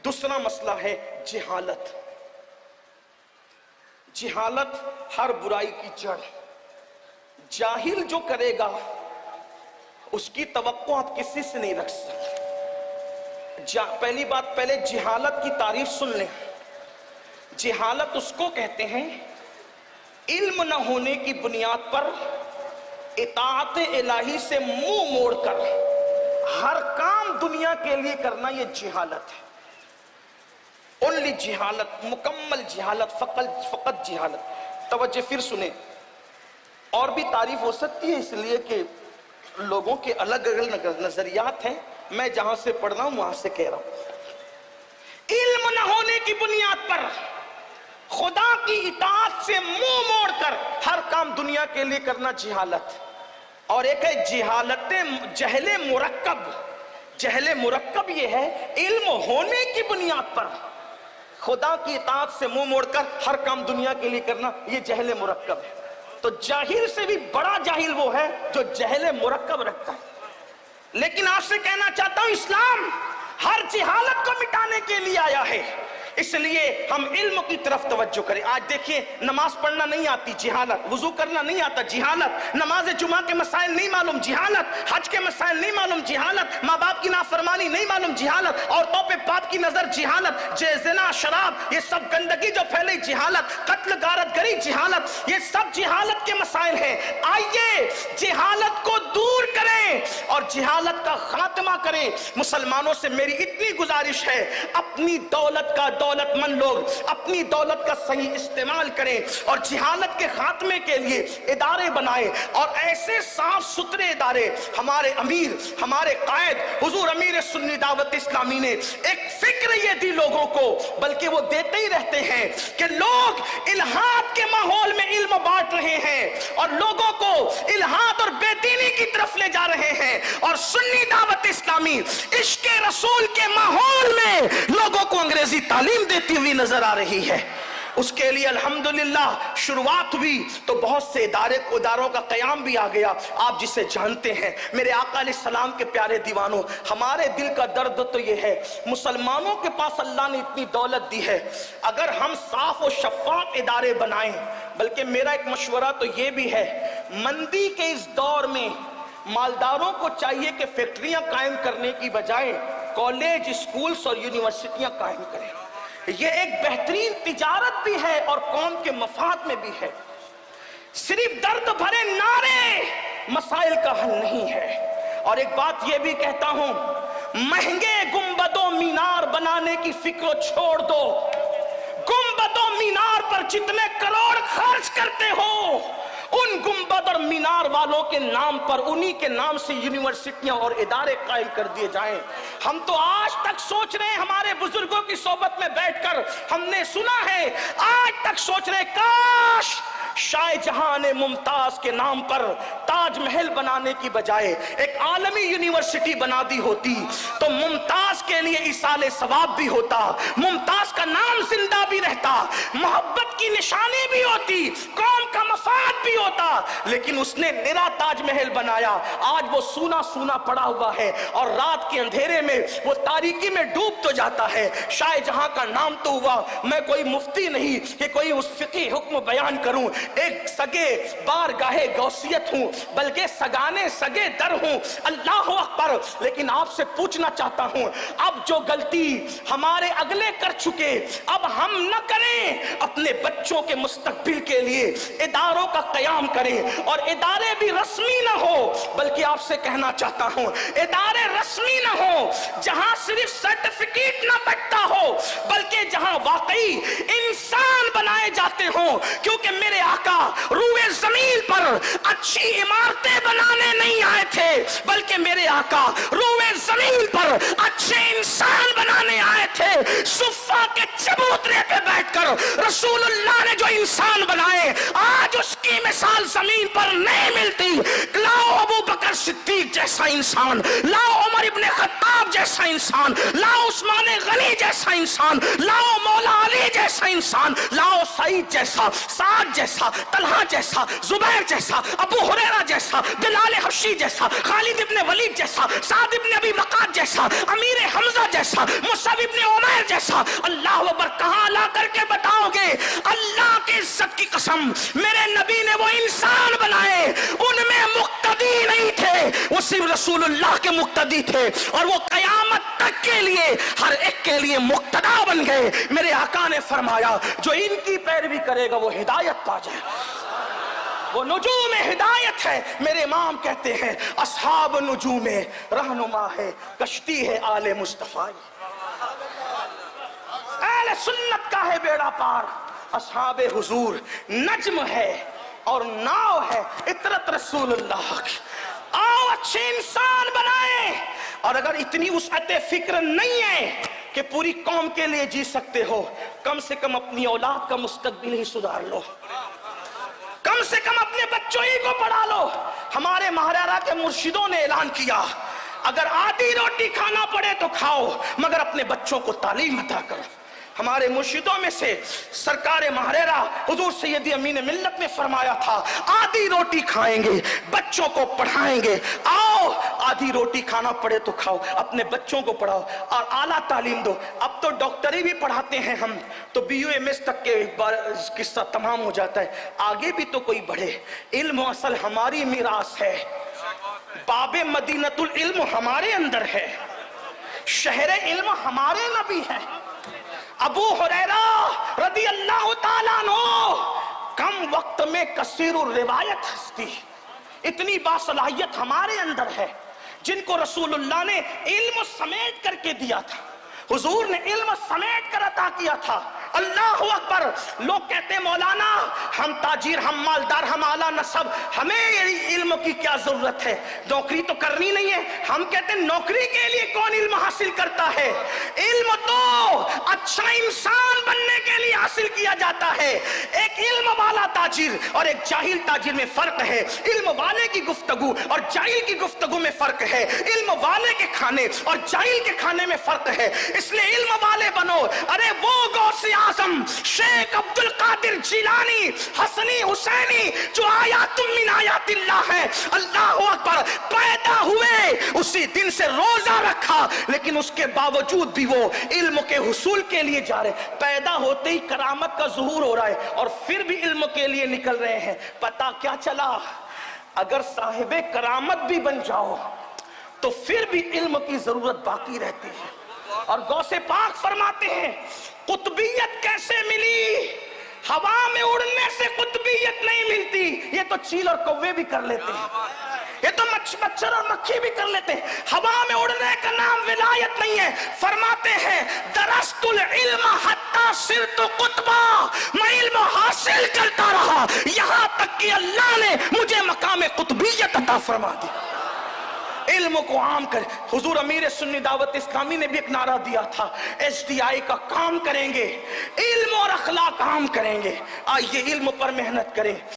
دوسرا مسئلہ ہے جہالت. جہالت ہر برائی کی جڑ. جاہل جو کرے گا اس کی توقع آپ کسی سے نہیں رکھ سکتے. پہلی بات، پہلے جہالت کی تعریف سن لیں. جہالت اس کو کہتے ہیں علم نہ ہونے کی بنیاد پر اطاعت الہی سے منہ موڑ کر ہر کام دنیا کے لیے کرنا، یہ جہالت ہے. اونلی جہالت، مکمل جہالت، فقط جہالت. توجہ پھر سنیں. اور بھی تعریف ہو سکتی ہے، اس لیے کہ لوگوں کے الگ الگ نظریات ہیں. میں جہاں سے پڑھ رہا ہوں وہاں سے کہہ رہا ہوں. علم نہ ہونے کی بنیاد پر خدا کی اطاعت سے منہ موڑ کر ہر کام دنیا کے لیے کرنا جہالت. اور ایک ہے جہالت جہل مرکب. جہل مرکب یہ ہے علم ہونے کی بنیاد پر خدا کی اطاعت سے منہ موڑ کر ہر کام دنیا کے لیے کرنا، یہ جہل مرکب ہے. تو جاہل سے بھی بڑا جاہل وہ ہے جو جہل مرکب رکھتا ہے. لیکن آپ سے کہنا چاہتا ہوں اسلام ہر جہالت کو مٹانے کے لیے آیا ہے. اس لیے ہم علم کی طرف توجہ کریں. آج دیکھیں نماز پڑھنا نہیں آتی، جہالت. وضو کرنا نہیں آتا، جہالت. نماز جمعہ کے مسائل نہیں معلوم، جہالت. حج کے مسائل نہیں معلوم، جہالت. ماں باپ کی نافرمانی نہیں معلوم، جہالت. عورتوں پہ باپ کی نظر، جہالت. زنا، شراب، یہ سب گندگی جو پھیلی، جہالت. قتل، غارت گری، جہالت. یہ سب جہالت کے مسائل ہیں. آئیے جہالت کو دور کریں اور جہالت کا خاتمہ کریں. مسلمانوں سے میری اتنی گزارش ہے، اپنی دولت کا دولت مند لوگ اپنی دولت کا صحیح استعمال کریں اور جہالت کے خاتمے کے لیے ادارے بنائیں. اور ایسے صاف ستھرے ادارے. ہمارے امیر، ہمارے قائد حضور امیر سنی دعوت اسلامی نے ایک فکر یہ دی لوگوں کو، بلکہ وہ دیتے ہی رہتے ہیں کہ لوگ الہاد کے ماحول میں علم بانٹ رہے ہیں اور لوگوں کو الہاد اور بے دینی کی طرف لے جا رہے ہیں. اور سنی دعوت اسلامی عشق رسول کے ماحول میں لوگوں کو انگریزی تعلیم دیتی ہوئی نظر آ رہی ہے. اس کے لیے الحمدللہ شروعات ہوئی تو بہت سے اداروں کا قیام بھی آ گیا. آپ جسے جانتے ہیں میرے آقا علیہ السلام کے پیارے دیوانوں، ہمارے دل کا درد تو یہ ہے مسلمانوں کے پاس اللہ نے اتنی دولت دی ہے، اگر ہم صاف و شفاف ادارے بنائیں. بلکہ میرا ایک مشورہ تو یہ بھی ہے، مندی کے اس دور میں مالداروں کو چاہیے کہ فیکٹریاں قائم کرنے کی بجائے کالج، اسکولز اور یونیورسٹیاں قائم کریں. یہ ایک بہترین تجارت بھی ہے اور قوم کے مفاد میں بھی ہے. صرف درد بھرے نعرے مسائل کا حل نہیں ہے. اور ایک بات یہ بھی کہتا ہوں، مہنگے گنبد و مینار بنانے کی فکر چھوڑ دو. گنبد و مینار پر جتنے کروڑ خرچ کرتے ہو ان گنبد اور مینار والوں کے نام پر، انہی کے نام سے یونیورسٹیاں اور ادارے قائم کر دیے جائیں. ہم تو آج تک سوچ رہے ہیں، ہمارے بزرگوں کی صحبت میں بیٹھ کر ہم نے سنا ہے، آج تک سوچ رہے کاش شاہ جہاں نے ممتاز کے نام پر تاج محل بنانے کی بجائے ایک عالمی یونیورسٹی بنا دی ہوتی تو ممتاز کے لیے ایصال ثواب بھی ہوتا، ممتاز کا نام زندہ بھی رہتا، محبت کی نشانی بھی ہوتی، قوم کا مفاد بھی ہوتا. لیکن اس نے نرا تاج محل بنایا. آج وہ سونا سونا پڑا ہوا ہے اور رات کے اندھیرے میں وہ تاریکی میں ڈوب تو جاتا ہے. شاہ جہاں کا نام تو ہوا. میں کوئی مفتی نہیں کہ کوئی اس فقہی حکم بیان کروں، ایک سگے بارگاہ غوثیت ہوں، بلکہ سگانے سگے در ہوں. اللہ اکبر. لیکن آپ سے پوچھنا چاہتا ہوں، اب جو غلطی ہمارے اگلے کر چکے اب ہم نہ کریں. اپنے بچوں کے مستقبل کے لیے اداروں کا قیام کریں اور ادارے بھی رسمی نہ ہو، بلکہ آپ سے کہنا چاہتا ہوں ادارے رسمی نہ ہو جہاں صرف سرٹیفکیٹ نہ بٹتا ہو، بلکہ جہاں واقعی انسان بنائے جاتے ہوں. کیونکہ میرے آقا روئے زمین پر اچھی عمارتیں بنانے نہیں آئے تھے، بلکہ میرے آقا روئے زمین پر اچھے انسان بنانے آئے تھے. صفا کے چبوترے پہ بیٹھ کر رسول اللہ نے جو انسان بنائے آج اس کی مثال زمین پر نہیں ملتی. لاؤ ابو بکر صدیق جیسا انسان، لاؤ عمر ابن خطاب جیسا انسان، لاؤ عثمان غنی جیسا انسان، لاؤ مولا علی جیسا ایسا انسان لاؤ، سعید جیسا، سعد جیسا، طلحہ جیسا، زبیر جیسا، ابو ہریرہ جیسا، بلال حبشی جیسا، خالد ابن ولید جیسا، سعد ابن ابی وقاص جیسا، امیر حمزہ جیسا، مصعب ابن عمیر جیسا. اللہ اکبر. کہاں لا کر کے بتاؤ گے؟ اللہ کی عزت کی قسم، میرے نبی نے وہ انسان بنائے، ان میں مقتدی نہیں تھے، وہ صرف رسول اللہ کے مقتدی تھے، اور وہ قیامت تک کے لیے ہر ایک کے لیے مقتدا بن گئے. میرے آقا نے فرمایا جو ان کی پیروی کرے گا وہ ہدایت پا جائے، وہ نجوم ہدایت ہے. میرے امام کہتے ہیں اصحاب نجوم رہنما ہے، کشتی ہے آل مصطفیٰ. اہل سنت کا ہے بیڑا پار، اصحاب حضور نجم ہے اور ناؤ ہے اطرت رسول اللہ کی. آؤ اچھے انسان بنائیں، اور اگر اتنی وسعت فکر نہیں ہے کہ پوری قوم کے لیے جی سکتے ہو، کم سے کم اپنی اولاد کا مستقبل ہی سدھار لو، کم سے کم اپنے بچوں ہی کو پڑھا لو. ہمارے مہاراجا کے مرشدوں نے اعلان کیا اگر آدھی روٹی کھانا پڑے تو کھاؤ مگر اپنے بچوں کو تعلیم عطا کرو. ہمارے مرشدوں میں سے سرکار مہریرہ حضور سیدی امین ملت نے فرمایا تھا آدھی روٹی کھائیں گے، بچوں کو پڑھائیں گے. آؤ آدھی روٹی کھانا پڑے تو کھاؤ، اپنے بچوں کو پڑھاؤ اور اعلیٰ تعلیم دو. اب تو ڈاکٹری بھی پڑھاتے ہیں ہم، تو BUMS تک کے قصہ تمام ہو جاتا ہے، آگے بھی تو کوئی بڑھے. علم اصل ہماری میراث ہے، باب مدینۃ العلم ہمارے اندر ہے، شہر علم ہمارے نبی ہے. ابو ہریرہ رضی اللہ تعالیٰ عنہ کم وقت میں کثیر الروایت ہستی، اتنی باصلاحیت ہمارے اندر ہے، جن کو رسول اللہ نے علم سمیٹ کر کے دیا تھا، حضور نے علم سمیٹ کر عطا کیا تھا. اللہ اکبر. لوگ کہتے ہیں مولانا ہم تاجر، ہم مالدار، ہم اعلیٰ نسب، ہمیں علم کی کیا ضرورت ہے، نوکری تو کرنی نہیں ہے. ہم کہتے ہیں نوکری کے لیے کون علم حاصل کرتا ہے؟ علم تو اچھا انسان بننے کے لیے حاصل کیا جاتا ہے. ایک علم والا تاجر اور ایک جاہل تاجر میں فرق ہے، علم والے کی گفتگو اور جاہل کی گفتگو میں فرق ہے، علم والے کے کھانے اور جاہل کے کھانے میں فرق ہے. اس لیے علم والے بنو. ارے وہ غوث اعظم شیخ عبد القادر جیلانی حسنی حسینی جو آیات من آیات اللہ ہے، اللہ اکبر، پیدا ہوئے اسی دن سے روزہ رکھا، لیکن اس کے باوجود بھی وہ علم کے حصول کے لیے جا رہے. پیدا ہوتے ہی کرامت کا ظہور ہو رہا ہے اور پھر بھی علم کے لیے نکل رہے ہیں. پتا کیا چلا؟ اگر صاحب کرامت بھی بن جاؤ تو پھر بھی علم کی ضرورت باقی رہتی ہے. اور غوث پاک فرماتے ہیں قطبیت کیسے ملی؟ ہوا میں اڑنے سے قطبیت نہیں ملتی، یہ تو چیل اور کوے بھی کر لیتے ہیں، یہ تو مچھر اور مکھی بھی کر لیتے ہیں. ہوا میں اڑنے کا نام ولایت نہیں ہے. فرماتے ہیں درست العلم حتی صرت قطبا، میں علم حاصل کرتا رہا یہاں تک کہ اللہ نے مجھے مقام قطبیت عطا فرما دی. علم کو عام کریں. حضور امیر سنی دعوت اسلامی نے بھی ایک نعرہ دیا تھا HDI کا کام کریں گے، علم اور اخلاق عام کریں گے. آئیے علم پر محنت کریں.